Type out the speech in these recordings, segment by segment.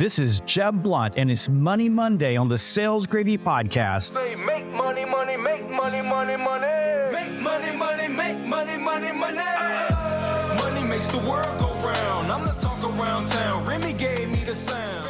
This is Jeb Blunt, and it's Money Monday on the Sales Gravy podcast. Say make money, money, make money, money, money. Make money, money, make money, money, money. Money makes the world go round. I'm the talk around town. Remy gave me the sound.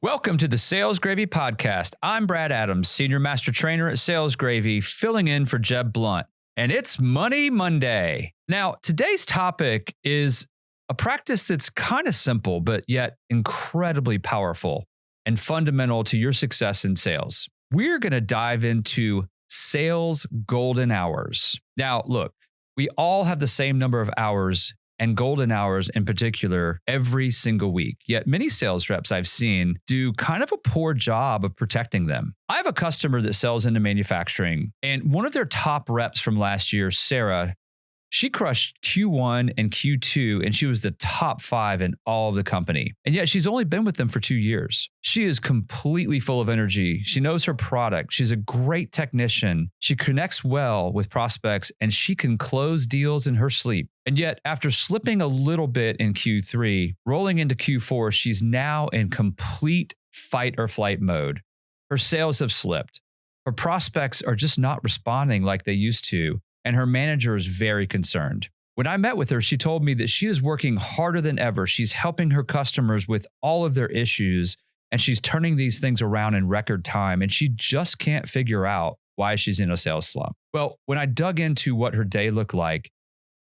Welcome to the Sales Gravy podcast. I'm Brad Adams, Senior Master Trainer at Sales Gravy, filling in for Jeb Blunt. And it's Money Monday. Now, today's topic is a practice that's kind of simple, but yet incredibly powerful and fundamental to your success in sales. We're going to dive into sales golden hours. Now, look, we all have the same number of hours and golden hours in particular every single week. Yet many sales reps I've seen do kind of a poor job of protecting them. I have a customer that sells into manufacturing, and one of their top reps from last year, Sarah, she crushed Q1 and Q2, and she was the top 5 in all of the company. And yet she's only been with them for 2 years. She is completely full of energy. She knows her product. She's a great technician. She connects well with prospects, and she can close deals in her sleep. And yet, after slipping a little bit in Q3, rolling into Q4, she's now in complete fight or flight mode. Her sales have slipped. Her prospects are just not responding like they used to. And her manager is very concerned. When I met with her, she told me that she is working harder than ever. She's helping her customers with all of their issues, and she's turning these things around in record time, and she just can't figure out why she's in a sales slump. Well, when I dug into what her day looked like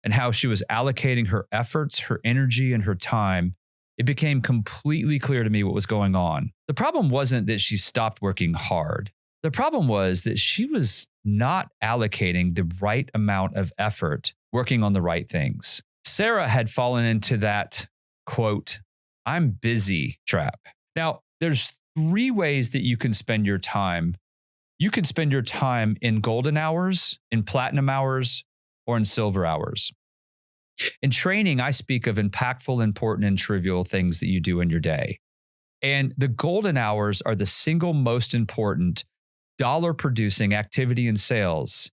and how she was allocating her efforts, her energy, and her time, it became completely clear to me what was going on. The problem wasn't that she stopped working hard. The problem was that she was not allocating the right amount of effort working on the right things. Sarah had fallen into that, quote, "I'm busy" trap. Now, there's 3 ways that you can spend your time. You can spend your time in golden hours, in platinum hours, or in silver hours. In training, I speak of impactful, important, and trivial things that you do in your day. And the golden hours are the single most important dollar-producing activity in sales.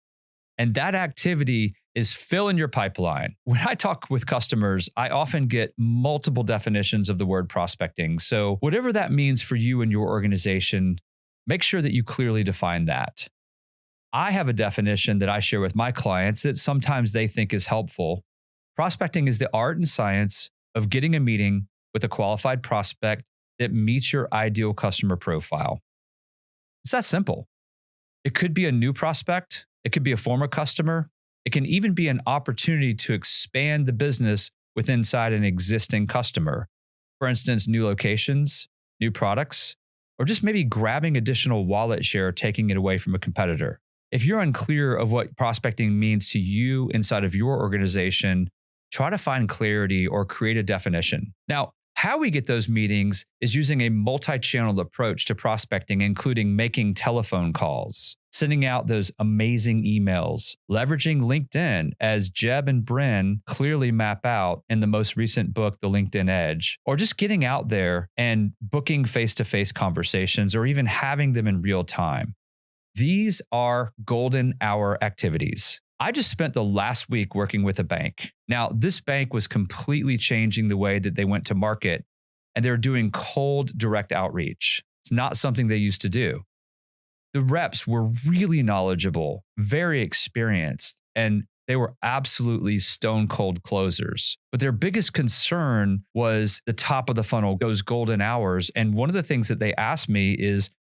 And that activity is filling your pipeline. When I talk with customers, I often get multiple definitions of the word prospecting. So whatever that means for you and your organization, make sure that you clearly define that. I have a definition that I share with my clients that sometimes they think is helpful. Prospecting is the art and science of getting a meeting with a qualified prospect that meets your ideal customer profile. It's that simple. It could be a new prospect. It could be a former customer. It can even be an opportunity to expand the business with inside an existing customer. For instance, new locations, new products, or just maybe grabbing additional wallet share, taking it away from a competitor. If you're unclear of what prospecting means to you inside of your organization, try to find clarity or create a definition. Now, how we get those meetings is using a multi-channel approach to prospecting, including making telephone calls, sending out those amazing emails, leveraging LinkedIn, as Jeb and Bryn clearly map out in the most recent book, The LinkedIn Edge, or just getting out there and booking face-to-face conversations or even having them in real time. These are golden hour activities. I just spent the last week working with a bank. Now, this bank was completely changing the way that they went to market, and they're doing cold direct outreach. It's not something they used to do. The reps were really knowledgeable, very experienced, and they were absolutely stone cold closers. But their biggest concern was the top of the funnel, those golden hours. And one of the things that they asked me is,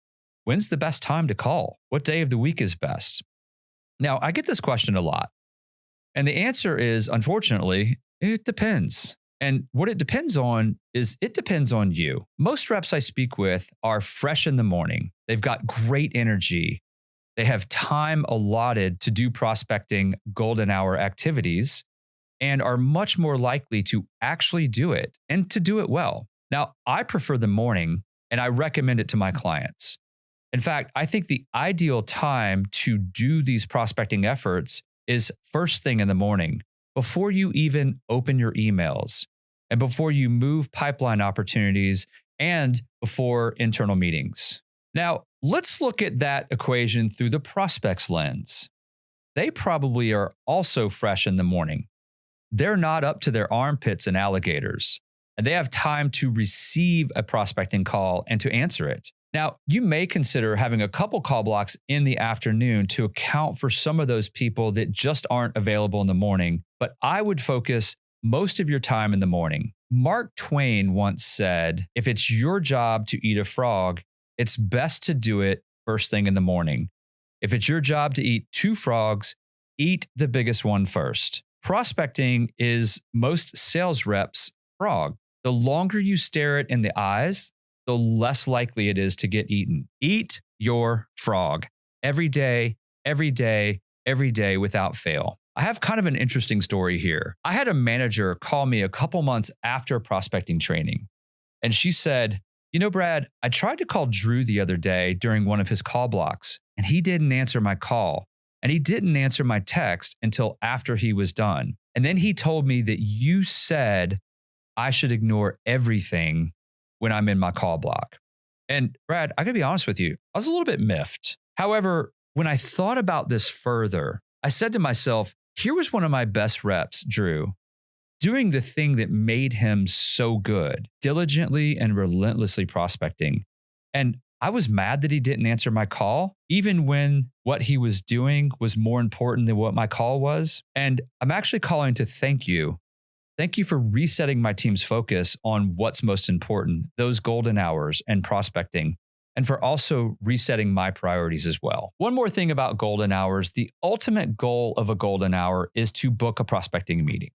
when's the best time to call? What day of the week is best? Now, I get this question a lot. And the answer is, unfortunately, it depends. And what it depends on is it depends on you. Most reps I speak with are fresh in the morning. They've got great energy. They have time allotted to do prospecting golden hour activities and are much more likely to actually do it and to do it well. Now, I prefer the morning and I recommend it to my clients. In fact, I think the ideal time to do these prospecting efforts is first thing in the morning, before you even open your emails and before you move pipeline opportunities and before internal meetings. Now, let's look at that equation through the prospect's lens. They probably are also fresh in the morning. They're not up to their armpits in alligators. and they have time to receive a prospecting call and to answer it. Now, you may consider having a couple call blocks in the afternoon to account for some of those people that just aren't available in the morning, but I would focus most of your time in the morning. Mark Twain once said, if it's your job to eat a frog, it's best to do it first thing in the morning. If it's your job to eat 2 frogs, eat the biggest one first. Prospecting is most sales reps' frog. The longer you stare it in the eyes, the less likely it is to get eaten. Eat your frog every day, every day, every day without fail. I have kind of an interesting story here. I had a manager call me a couple months after prospecting training, and she said, you know, Brad, I tried to call Drew the other day during one of his call blocks, and he didn't answer my call, and he didn't answer my text until after he was done. And then he told me that you said I should ignore everything when I'm in my call block. And Brad, I gotta be honest with you, I was a little bit miffed. However, when I thought about this further, I said to myself, here was one of my best reps, Drew, doing the thing that made him so good, diligently and relentlessly prospecting. And I was mad that he didn't answer my call, even when what he was doing was more important than what my call was. And I'm actually calling to thank you. Thank you for resetting my team's focus on what's most important, those golden hours and prospecting, and for also resetting my priorities as well. One more thing about golden hours, the ultimate goal of a golden hour is to book a prospecting meeting.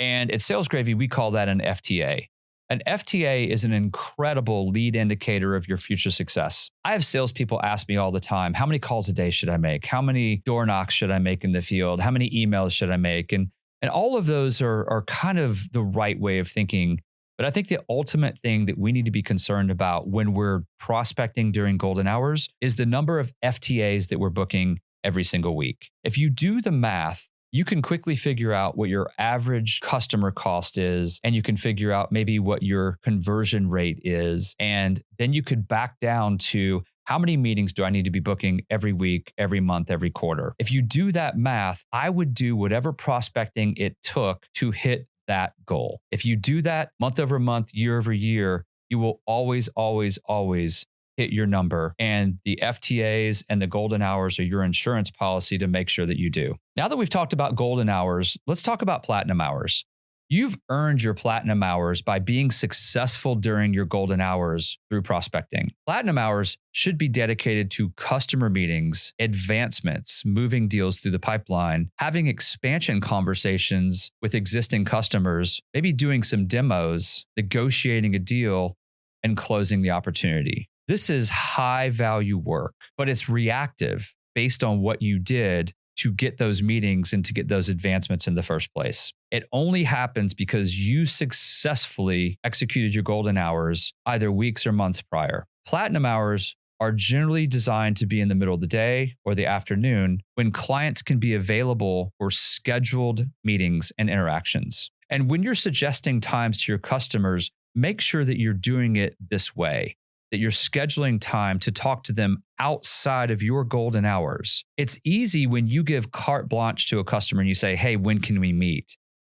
And at Sales Gravy, we call that an FTA. An FTA is an incredible lead indicator of your future success. I have salespeople ask me all the time, how many calls a day should I make? How many door knocks should I make in the field? How many emails should I make? And all of those are kind of the right way of thinking. But I think the ultimate thing that we need to be concerned about when we're prospecting during golden hours is the number of FTAs that we're booking every single week. If you do the math, you can quickly figure out what your average customer cost is, and you can figure out maybe what your conversion rate is. And then you could back down to how many meetings do I need to be booking every week, every month, every quarter? If you do that math, I would do whatever prospecting it took to hit that goal. If you do that month over month, year over year, you will always, always, always hit your number. And the FTAs and the golden hours are your insurance policy to make sure that you do. Now that we've talked about golden hours, let's talk about platinum hours. You've earned your platinum hours by being successful during your golden hours through prospecting. Platinum hours should be dedicated to customer meetings, advancements, moving deals through the pipeline, having expansion conversations with existing customers, maybe doing some demos, negotiating a deal, and closing the opportunity. This is high value work, but it's reactive based on what you did to get those meetings and to get those advancements in the first place. It only happens because you successfully executed your golden hours either weeks or months prior. Platinum hours are generally designed to be in the middle of the day or the afternoon when clients can be available for scheduled meetings and interactions. And when you're suggesting times to your customers, make sure that you're doing it this way, that you're scheduling time to talk to them outside of your golden hours. It's easy when you give carte blanche to a customer and you say, hey, when can we meet?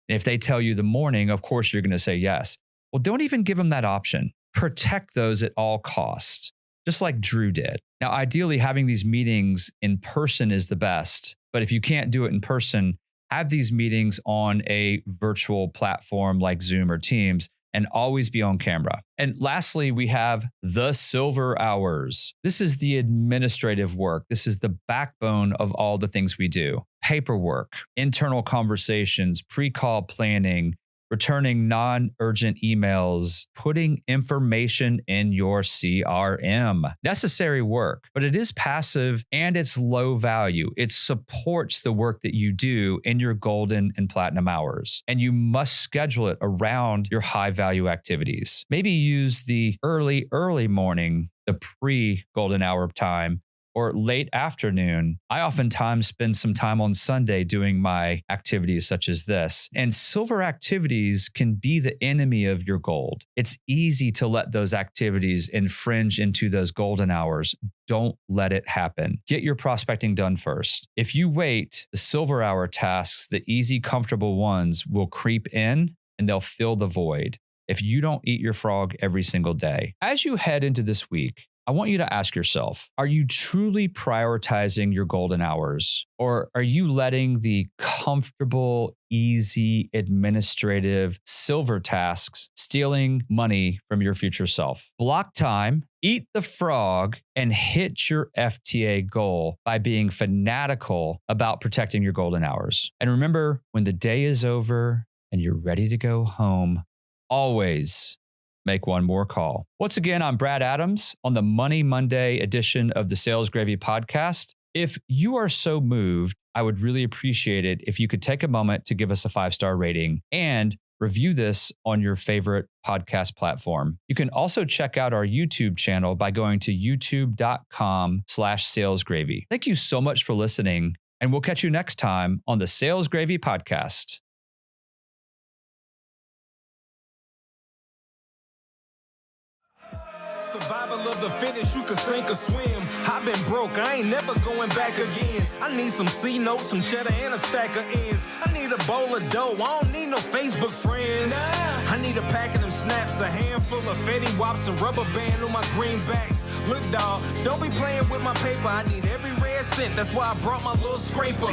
And if they tell you the morning, of course, you're going to say yes. Well, don't even give them that option. Protect those at all costs, just like Drew did. Now, ideally, having these meetings in person is the best. But if you can't do it in person, have these meetings on a virtual platform like Zoom or Teams, and always be on camera. And lastly, we have the silver hours. This is the administrative work. This is the backbone of all the things we do. Paperwork, internal conversations, pre-call planning, returning non-urgent emails, putting information in your CRM. Necessary work, but it is passive and it's low value. It supports the work that you do in your golden and platinum hours. And you must schedule it around your high value activities. Maybe use the early morning, the pre-golden hour time, or late afternoon. I oftentimes spend some time on Sunday doing my activities such as this. And silver activities can be the enemy of your gold. It's easy to let those activities infringe into those golden hours. Don't let it happen. Get your prospecting done first. If you wait, the silver hour tasks, the easy, comfortable ones, will creep in and they'll fill the void. if you don't eat your frog every single day. As you head into this week, I want you to ask yourself, are you truly prioritizing your golden hours? Or are you letting the comfortable, easy, administrative silver tasks stealing money from your future self? Block time, eat the frog, and hit your FTA goal by being fanatical about protecting your golden hours. And remember, when the day is over and you're ready to go home, always make one more call. Once again, I'm Brad Adams on the Money Monday edition of the Sales Gravy podcast. If you are so moved, I would really appreciate it if you could take a moment to give us a 5-star rating and review this on your favorite podcast platform. You can also check out our YouTube channel by going to youtube.com/salesgravy. Thank you so much for listening, and we'll catch you next time on the Sales Gravy podcast. Survival of the fittest, you can sink or swim. I've been broke, I ain't never going back again. I need some C-notes, some cheddar, and a stack of ends. I need a bowl of dough, I don't need no Facebook friends. I need a pack of them snaps, a handful of Fetty Wops, and rubber band on my greenbacks. Look, dawg, don't be playing with my paper. I need every red cent, that's why I brought my little scraper.